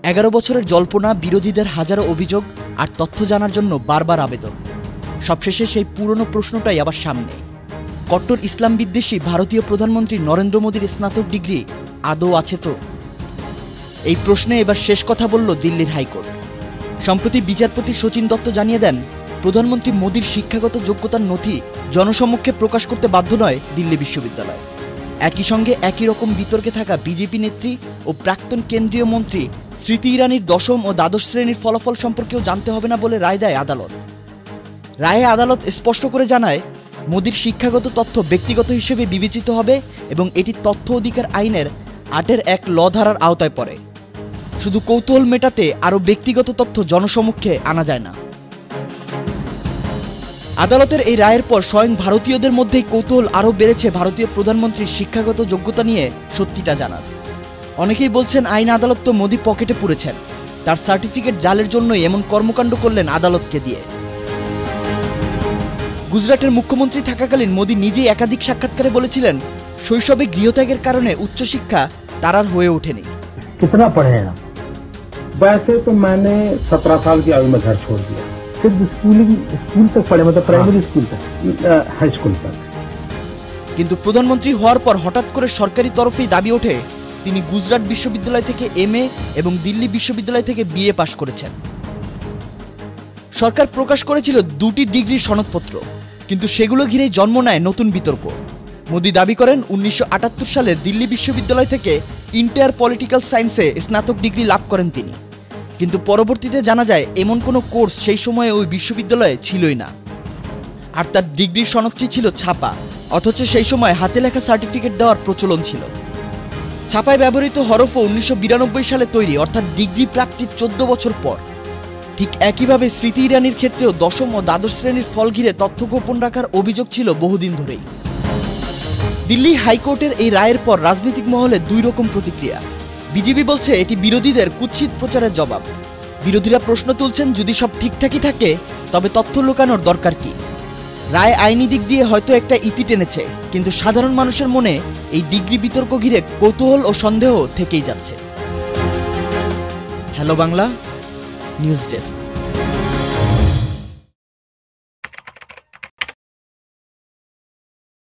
11 বছরের জল্পনা, বিরোধীদের হাজারো অভিযোগ আর তথ্য জানার জন্য বারবার আবেদন। সবশেষে সেই পুরনো প্রশ্নটাই আবার সামনে। কট্টর ইসলাম বিদ্বেষী ভারতীয় প্রধানমন্ত্রী নরেন্দ্র মোদীর স্নাতক ডিগ্রি আদৌ আছে তো? এই প্রশ্নে এবার শেষ কথা বলল দিল্লির হাইকোর্ট। সম্প্রতি বিচারপতি শচীন দত্ত জানিয়ে দেন, প্রধানমন্ত্রী মোদীর শিক্ষাগত যোগ্যতার নথি জনসম্মুখে প্রকাশ করতে বাধ্য নয় দিল্লি বিশ্ববিদ্যালয়। একই সঙ্গে একই রকম বিতর্কে থাকা বিজেপি নেত্রী ও প্রাক্তন কেন্দ্রীয় মন্ত্রী স্মৃতি ইরানির দশম ও দ্বাদশ শ্রেণীর ফলাফল সম্পর্কেও জানতে হবে না বলে রায় দেয় আদালত। রায়ে আদালত স্পষ্ট করে জানায়, মোদীর শিক্ষাগত তথ্য ব্যক্তিগত হিসেবে বিবেচিত হবে এবং এটি তথ্য অধিকার আইনের 8(1) ল ধারার আওতায় পড়ে। শুধু কৌতূহল মেটাতে আরও ব্যক্তিগত তথ্য জনসমক্ষে আনা যায় না। আদালতের এই রায়ের পর স্বয়ং ভারতীয়দের মধ্যেই কৌতূহল আরও বেড়েছে ভারতীয় প্রধানমন্ত্রীর শিক্ষাগত যোগ্যতা নিয়ে সত্যিটা জানার। অনেকেই বলছেন, আইন আদালত তো মোদী পকেটে পুরেছেন, তার সার্টিফিকেট জালের জন্যই এমন কর্মকাণ্ড করলেন আদালতকে দিয়ে। গুজরাটের মুখ্যমন্ত্রী থাকাকালীন মোদী নিজেই একাধিক সাক্ষাৎকারে বলেছিলেন, শৈশবে গৃহত্যাগের কারণে উচ্চশিক্ষা তার আর হয়ে ওঠেনি। कितना पढ़े हैं आप? वैसे तो मैंने 17 साल की आयु में घर छोड़ दिया। सिर्फ स्कूल तक पढ़े, मतलब प्राइमरी स्कूल तक, हाई स्कूल तक। কিন্তু প্রধানমন্ত্রী হওয়ার পর হঠাৎ করে সরকারি তরফেই দাবি ওঠে তিনি গুজরাট বিশ্ববিদ্যালয় থেকে MA এবং দিল্লি বিশ্ববিদ্যালয় থেকে BA পাশ করেছেন। সরকার প্রকাশ করেছিল 2টি ডিগ্রির সনদপত্র, কিন্তু সেগুলো ঘিরেই জন্ম নেয় নতুন বিতর্ক। মোদী দাবি করেন 1978 সালের দিল্লি বিশ্ববিদ্যালয় থেকে ইন্টার পলিটিক্যাল সায়েন্সে স্নাতক ডিগ্রি লাভ করেন তিনি, কিন্তু পরবর্তীতে জানা যায় এমন কোনো কোর্স সেই সময়ে ওই বিশ্ববিদ্যালয়ে ছিলই না। আর তার ডিগ্রির সনদটি ছিল ছাপা, অথচ সেই সময় হাতে লেখা সার্টিফিকেট দেওয়ার প্রচলন ছিল। ছাপায় ব্যবহৃত হরফও 1992 সালে তৈরি, অর্থাৎ ডিগ্রি প্রাপ্তির 14 বছর পর। ঠিক একইভাবে স্মৃতি ইরানির ক্ষেত্রেও দশম ও দ্বাদশ শ্রেণীর ফল ঘিরে তথ্য গোপন রাখার অভিযোগ ছিল বহুদিন ধরেই। দিল্লি হাইকোর্টের এই রায়ের পর রাজনৈতিক মহলে দুই রকম প্রতিক্রিয়া। বিজেপি বলছে এটি বিরোধীদের কুৎসিত প্রচারের জবাব। বিরোধীরা প্রশ্ন তুলছেন, যদি সব ঠিকঠাকই থাকে তবে তথ্য লুকানোর দরকার কি? রায় আইনি দিক দিয়ে হয়তো একটা ইতি টেনেছে, কিন্তু সাধারণ মানুষের মনে এই ডিগ্রি বিতর্ক ঘিরে কৌতূহল ও সন্দেহ থেকেই যাচ্ছে। Hello Bangla news desk.